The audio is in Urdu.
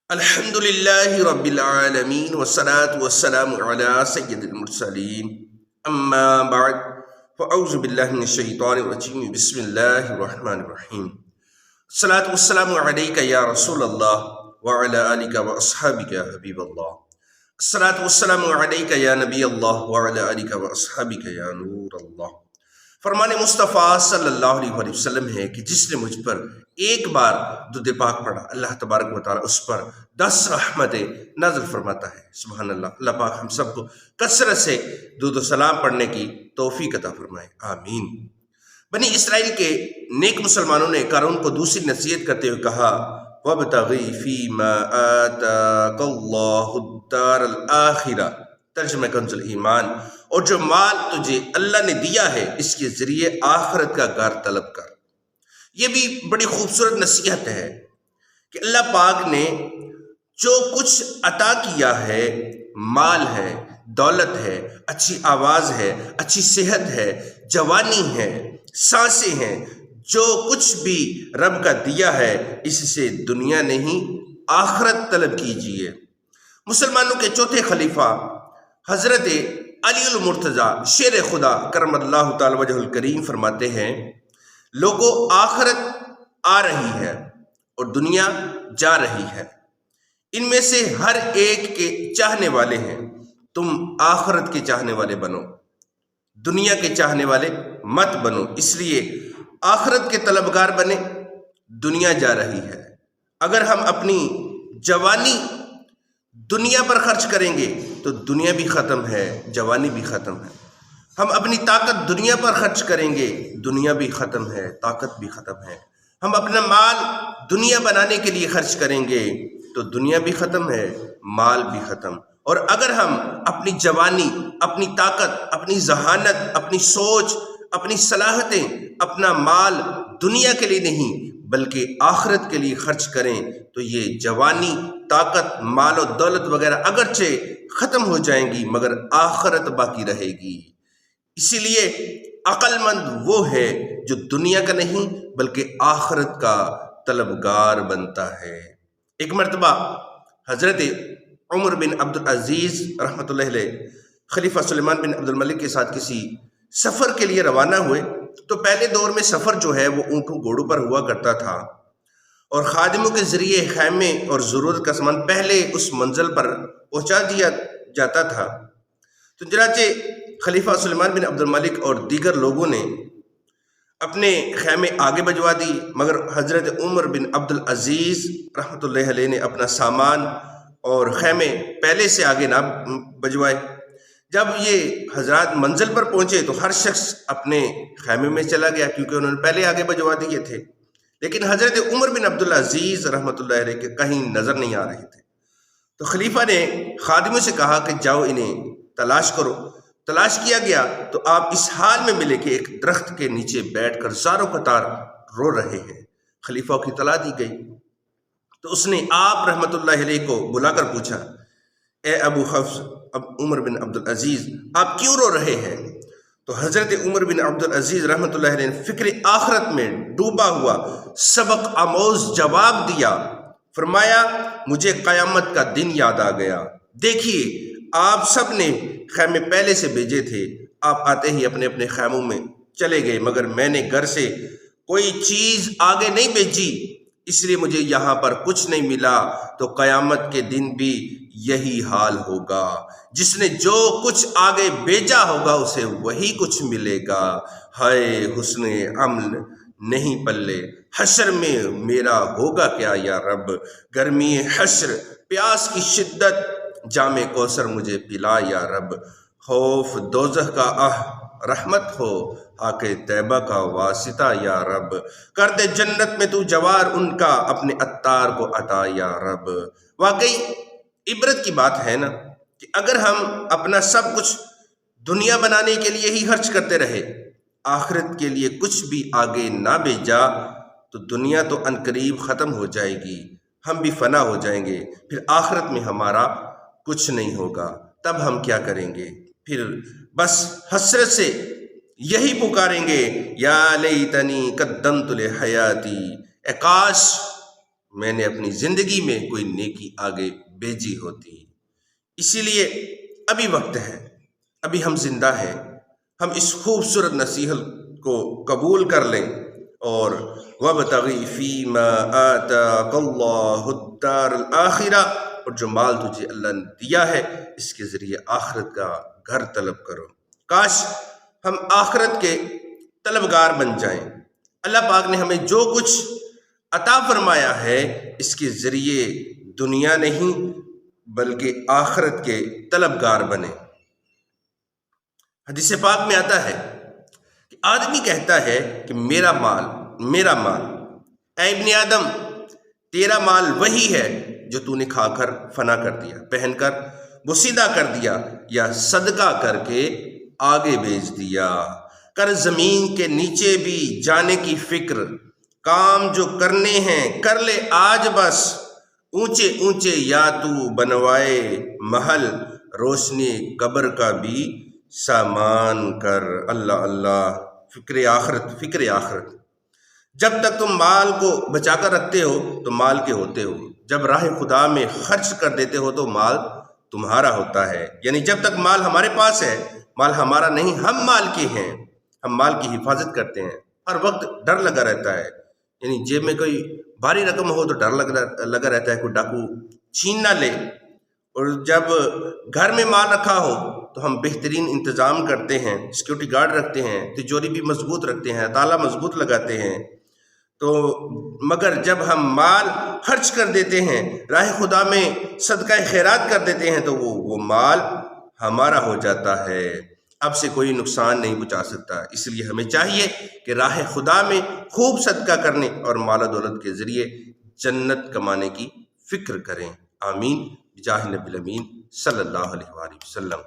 الحمد لله رب العالمين والصلاة والسلام على سيد المرسلين أما بعد فأعوذ بالله من الشيطان الرجيم بسم الله الرحمن الرحيم الصلاة والسلام عليك يا رسول الله وعلى آلك وأصحابك يا حبيب الله الصلاة والسلام عليك يا نبي الله وعلى آلك وأصحابك يا نور الله فرمان مصطفیٰ صلی اللہ علیہ وسلم ہے کہ جس نے مجھ پر ایک بار درود پاک پڑھا اللہ تبارک و تعالیٰ اس پر 10 رحمتیں نازل فرماتا ہے۔ سبحان اللہ۔ اللہ پاک ہم سب کو کثرت سے درود و سلام پڑھنے کی توفیق عطا فرمائے، آمین۔ بنی اسرائیل کے نیک مسلمانوں نے قارون کو دوسری نصیحت کرتے ہوئے کہا وَابْتَغِ فِيمَا آتَاكَ اللَّهُ الدَّارَ الْآخِرَةَ، ترجمہ کنز ایمان، اور جو مال تجھے اللہ نے دیا ہے اس کے ذریعے آخرت کا گھر طلب کر۔ یہ بھی بڑی خوبصورت نصیحت ہے کہ اللہ پاک نے جو کچھ عطا کیا ہے، مال ہے، دولت ہے، اچھی آواز ہے، اچھی صحت ہے، جوانی ہے، سانسیں ہیں، جو کچھ بھی رب کا دیا ہے اس سے دنیا نہیں آخرت طلب کیجیے۔ مسلمانوں کے چوتھے خلیفہ حضرت علی المرتضیٰ شیر خدا کرم اللہ تعالی وجہ الکریم فرماتے ہیں لوگوں، آخرت آ رہی ہے اور دنیا جا رہی ہے، ان میں سے ہر ایک کے چاہنے والے ہیں، تم آخرت کے چاہنے والے بنو، دنیا کے چاہنے والے مت بنو، اس لیے آخرت کے طلبگار بنے۔ دنیا جا رہی ہے، اگر ہم اپنی جوانی دنیا پر خرچ کریں گے تو دنیا بھی ختم ہے، جوانی بھی ختم ہے۔ ہم اپنی طاقت دنیا پر خرچ کریں گے، دنیا بھی ختم ہے، طاقت بھی ختم ہے۔ ہم اپنا مال دنیا بنانے کے لیے خرچ کریں گے تو دنیا بھی ختم ہے، مال بھی ختم۔ اور اگر ہم اپنی جوانی، اپنی طاقت، اپنی ذہانت، اپنی سوچ، اپنی صلاحیتیں، اپنا مال دنیا کے لیے نہیں بلکہ آخرت کے لیے خرچ کریں تو یہ جوانی، طاقت، مال و دولت وغیرہ اگرچہ ختم ہو جائیں گی مگر آخرت باقی رہے گی۔ اسی لیے عقل مند وہ ہے جو دنیا کا نہیں بلکہ آخرت کا طلبگار بنتا ہے۔ ایک مرتبہ حضرت عمر بن عبدالعزیز رحمۃ اللہ علیہ خلیفہ سلیمان بن عبد الملک کے ساتھ کسی سفر کے لیے روانہ ہوئے تو پہلے دور میں سفر جو ہے وہ اونٹوں گھوڑوں پر ہوا کرتا تھا اور خادموں کے ذریعے خیمے اور ضرورت کا سامان پہلے اس منزل پر پہنچا دیا جاتا تھا۔ تو چنانچہ خلیفہ سلیمان بن عبد الملک اور دیگر لوگوں نے اپنے خیمے آگے بھجوا دی مگر حضرت عمر بن عبدالعزیز رحمۃ اللہ علیہ نے اپنا سامان اور خیمے پہلے سے آگے نہ بھجوائے۔ جب یہ حضرات منزل پر پہنچے تو ہر شخص اپنے خیمے میں چلا گیا کیونکہ انہوں نے پہلے آگے بھجوا دیے تھے، لیکن حضرت عمر بن عبدالعزیز رحمۃ اللہ علیہ کے کہیں نظر نہیں آ رہے تھے۔ تو خلیفہ نے خادموں سے کہا کہ جاؤ انہیں تلاش کرو۔ تلاش کیا گیا تو آپ اس حال میں ملے کہ ایک درخت کے نیچے بیٹھ کر زاروں قطار رو رہے ہیں۔ خلیفہ کی اطلاع دی گئی تو اس نے آپ رحمۃ اللہ علیہ کو بلا کر پوچھا اے ابو حفص عمر بن عبدالعزیز، آپ کیوں رو رہے ہیں؟ تو حضرت عمر بن عبدالعزیز رحمۃ اللہ علیہ نے فکر آخرت میں ڈوبا ہوا سبق آموز جواب دیا، فرمایا مجھے قیامت کا دن یاد آ گیا۔ دیکھیے آپ سب نے خیمے پہلے سے بھیجے تھے، آپ آتے ہی اپنے اپنے خیموں میں چلے گئے مگر میں نے گھر سے کوئی چیز آگے نہیں بھیجی، اس لیے مجھے یہاں پر کچھ نہیں ملا، تو قیامت کے دن بھی یہی حال ہوگا۔ جس نے جو کچھ آگے بھیجا ہوگا اسے وہی کچھ ملے گا۔ ہائے حسن عمل نہیں پلے، حشر میں میرا ہوگا کیا یا رب؟ گرمی حشر، پیاس کی شدت، جام کوثر مجھے پلا یا رب۔ خوف دوزخ کا رحمت ہو، خاک طیبہ کا واسطہ یا رب۔ کر دے جنت میں تو جوار ان کا، اپنے عطار کو عطا یا رب۔ واقعی عبرت کی بات ہے نا کہ اگر ہم اپنا سب کچھ دنیا بنانے کے لیے ہی خرچ کرتے رہے، آخرت کے لیے کچھ بھی آگے نہ بھیجا تو دنیا تو عنقریب ختم ہو جائے گی، ہم بھی فنا ہو جائیں گے، پھر آخرت میں ہمارا کچھ نہیں ہوگا۔ تب ہم کیا کریں گے؟ پھر بس حسرت سے یہی پکاریں گے یا لیتنی قدمت لحیاتی، اے کاش میں نے اپنی زندگی میں کوئی نیکی آگے بھیجی ہوتی۔ اسی لیے ابھی وقت ہے، ابھی ہم زندہ ہیں، ہم اس خوبصورت نصیحت کو قبول کر لیں اور وَابْتَغِ فِيمَا آتَاكَ اللَّهُ الدَّارَ الْآخِرَةَ، اور جو مال تجھے اللہ نے دیا ہے اس کے ذریعے آخرت کا گھر طلب کرو۔ کاش ہم آخرت کے طلبگار بن جائیں۔ اللہ پاک نے ہمیں جو کچھ عطا فرمایا ہے اس کے ذریعے دنیا نہیں بلکہ آخرت کے طلبگار بنے۔ حدیث پاک میں آتا ہے کہ آدمی کہتا ہے کہ میرا مال، میرا مال۔ اے ابن آدم، تیرا مال وہی ہے جو تو نے کھا کر فنا کر دیا، پہن کر بوسیدہ کر دیا یا صدقہ کر کے آگے بھیج دیا۔ کر زمین کے نیچے بھی جانے کی فکر، کام جو کرنے ہیں کر لے آج بس، اونچے اونچے یا تو بنوائے محل، روشنی قبر کا بھی سامان کر۔ اللہ اللہ، فکر آخرت، فکر آخرت۔ جب تک تم مال کو بچا کر رکھتے ہو تو مال کے ہوتے ہو، جب راہ خدا میں خرچ کر دیتے ہو تو مال تمہارا ہوتا ہے۔ یعنی جب تک مال ہمارے پاس ہے، مال ہمارا نہیں، ہم مال کے ہیں، ہم مال کی حفاظت کرتے ہیں۔ ہر وقت ڈر لگا رہتا ہے، یعنی جیب میں کوئی بھاری رقم ہو تو ڈر لگا رہتا ہے کوئی ڈاکو چھین نہ لے، اور جب گھر میں مال رکھا ہو تو ہم بہترین انتظام کرتے ہیں، سیکیورٹی گارڈ رکھتے ہیں، تجوری بھی مضبوط رکھتے ہیں، تالا مضبوط لگاتے ہیں۔ تو مگر جب ہم مال خرچ کر دیتے ہیں، راہ خدا میں صدقہ خیرات کر دیتے ہیں تو وہ مال ہمارا ہو جاتا ہے، اب سے کوئی نقصان نہیں پہنچا سکتا۔ اس لیے ہمیں چاہیے کہ راہ خدا میں خوب صدقہ کرنے اور مال و دولت کے ذریعے جنت کمانے کی فکر کریں۔ آمین بجاہ نبی الامین صلی اللہ علیہ وآلہ وسلم۔